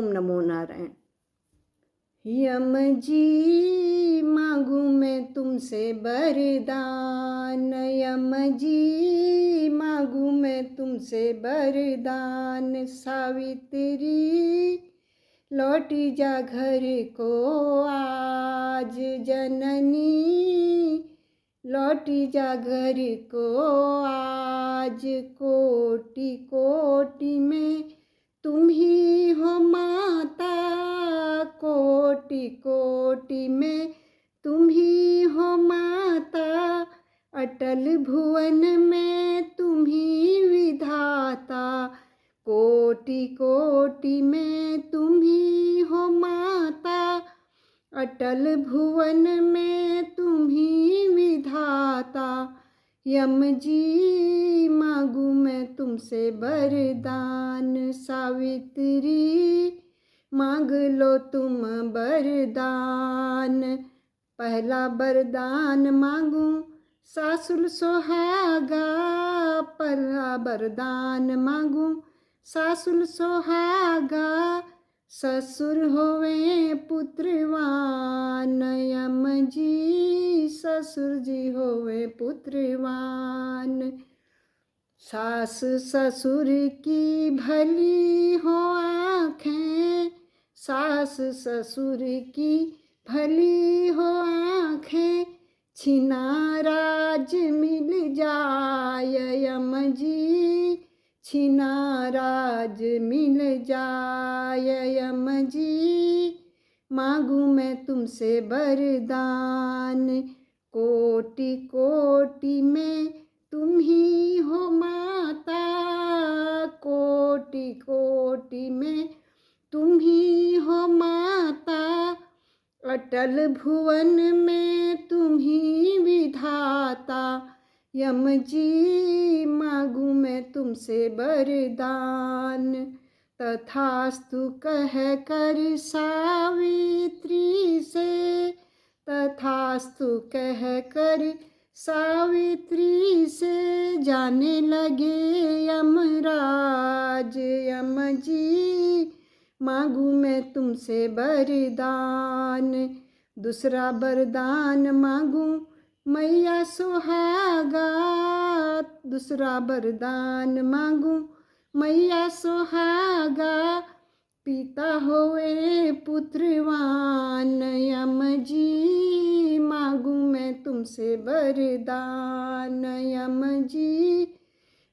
ओम नमो नारायण। यम जी मांगू मैं तुमसे वरदान, यम जी मांगू मैं तुमसे वरदान। सावित्री लौटी जा घर को आज, जननी लौटी जा घर को आज। कोटि कोटि में तुम ही हो माता, कोटि कोटि में तुम ही हो माता। अटल भुवन में तुम ही विधाता, कोटि कोटि में तुम ही हो माता। अटल भुवन में तुम ही विधाता। यम जी मांगू मैं तुमसे वरदान, सावित्री मांग लो तुम वरदान। पहला वरदान मांगू सासुर सुहागा, पहला वरदान मांगू सासुर सुहागा। ससुर होवे पुत्रवान, यम जी ससुर जी होवे पुत्रवान। सास ससुर की भली हो आँखें, सास ससुर की भली हो आँखें। छिना राज मिल जाय, यम जी छिना राज मिल जाय। यम जी मांगू मैं तुमसे वरदान, कोटि कोटि में तुम ही हो माता, कोटि कोटि में तुम ही हो माता। अटल भुवन में तुम ही विधाता। यम जी मांगू मैं तुमसे वरदान। तथास्तु कह कर सावित्री से, तथास्तु कह कर सावित्री से। जाने लगे यमराज, यम जी मांगू मैं तुमसे वरदान। दूसरा वरदान मांगू मैया सुहागा, दूसरा वरदान मांगू मैया सुहागा। पिता होए पुत्रवान, यम जी मांगू मैं तुमसे वरदान। यम जी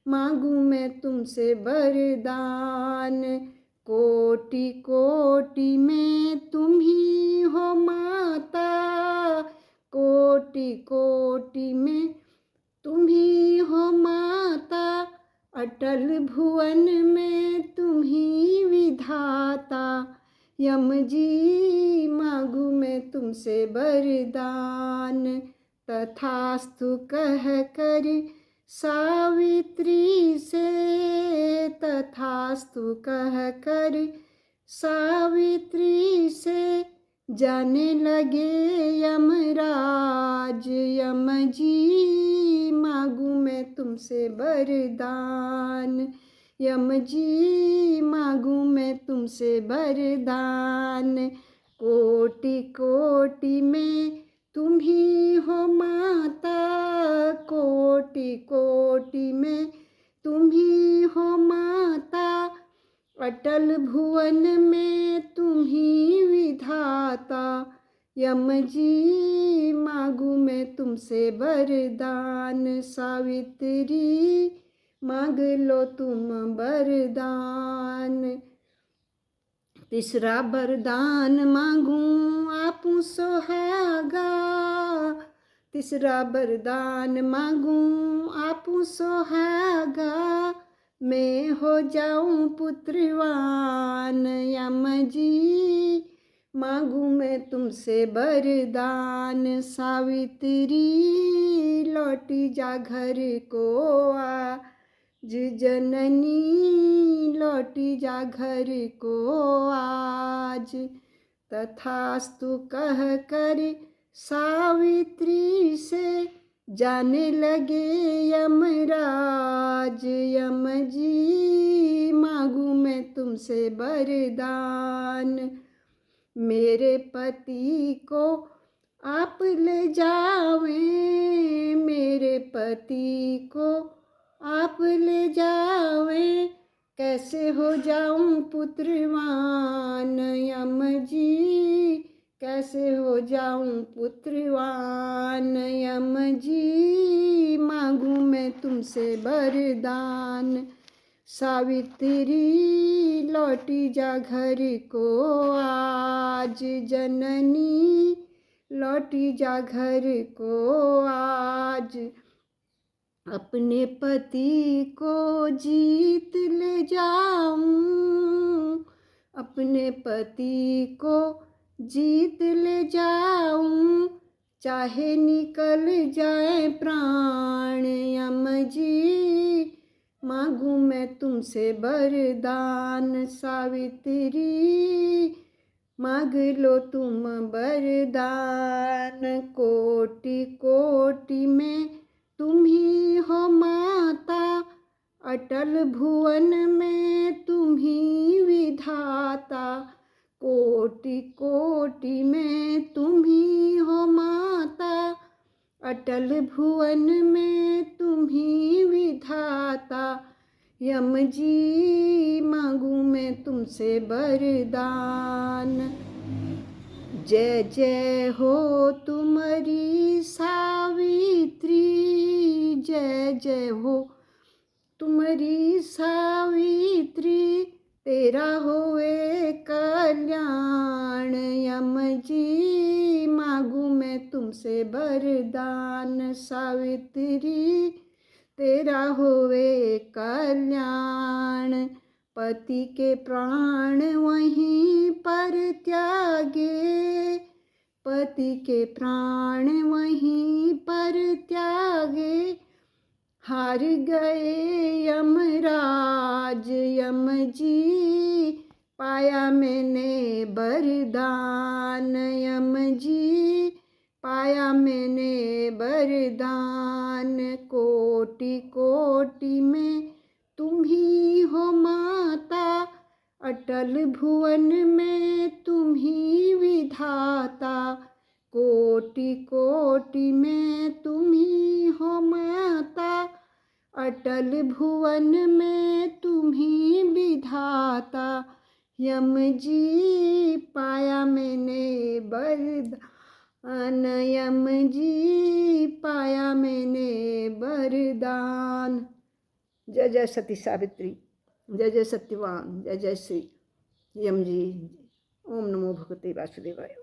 मांगू मैं तुमसे वरदान। कोटि कोटि में तुम ही हो माता, कोटि कोटि में तुम ही हो माता। अटल भुवन में तुम ही विधाता। यम जी मांगू मैं तुमसे वरदान। तथास्तु कह कर सावित्री से, तथास्तु कह कर सावित्री से। जाने लगे यमराज, यम जी मांगू मैं तुमसे वरदान। यम जी मांगू मैं तुमसे वरदान। कोटि कोटि में तुम ही हो माता, कोटि कोटि में तुम ही हो माता। अटल भुवन में तुम ही विधाता। यम जी मांगू मैं तुमसे वरदान, सावित्री मांग लो तुम वरदान। तीसरा वरदान मांगू आपू सुहागा, तीसरा वरदान मांगू आपू सुहागा। मैं हो जाऊं पुत्रवान, यम जी मांगू मैं तुमसे वरदान। सावित्री लौटी जा घर को आज, जननी लौटी जा घर को आज। तथास्तु कह कर सावित्री से जाने लगे यमराज। यम जी मांगू मैं तुमसे वरदान, मेरे पति को आप ले जावें, मेरे पति को आप ले जावें, कैसे हो जाऊं पुत्रवान। यम जी कैसे हो जाऊं पुत्रवान। यम जी मांगू मैं तुमसे वरदान, सावित्री लौटी जा घर को आज। जननी लौटी जा घर को आज, अपने पति को जीत ले जाऊं, अपने पति को जीत ले जाऊं, चाहे निकल जाए प्राण। यम जी मांगू मैं तुमसे वरदान, सावित्री मांग लो तुम वरदान। कोटि कोटि में तुम ही हो माता, अटल भुवन में तुम ही विधाता। कोटि कोटि में तुम ही हो माता, अटल भुवन में तुम ही विधाता। यम जी मांगू मैं तुमसे वरदान, जय जय हो तुम्हारी सावित्री, जय जय हो तुम्हारी सावित्री, तेरा होवे कल्याण। यम जी मांगू मैं तुमसे वरदान, सावित्री तेरा होवे कल्याण। पति के प्राण वहीं पर त्यागे, पति के प्राण वहीं पर त्यागे, हार गए यमराज। यम जी पाया मैंने वरदान, यम जी पाया मैंने वरदान। कोटि कोटि में तुम ही हो माता, अटल भुवन में तुम ही विधाता। कोटि कोटि में तुम ही हो माता, अटल भुवन में तुम ही विधाता। यम जी पाया मैंने वरदान, यम जी पाया मैंने वरदान। जय जय सती सावित्री, जय जय सत्यवान, जय जय श्री यम जी। ओम नमो भगवते वासुदेवाय।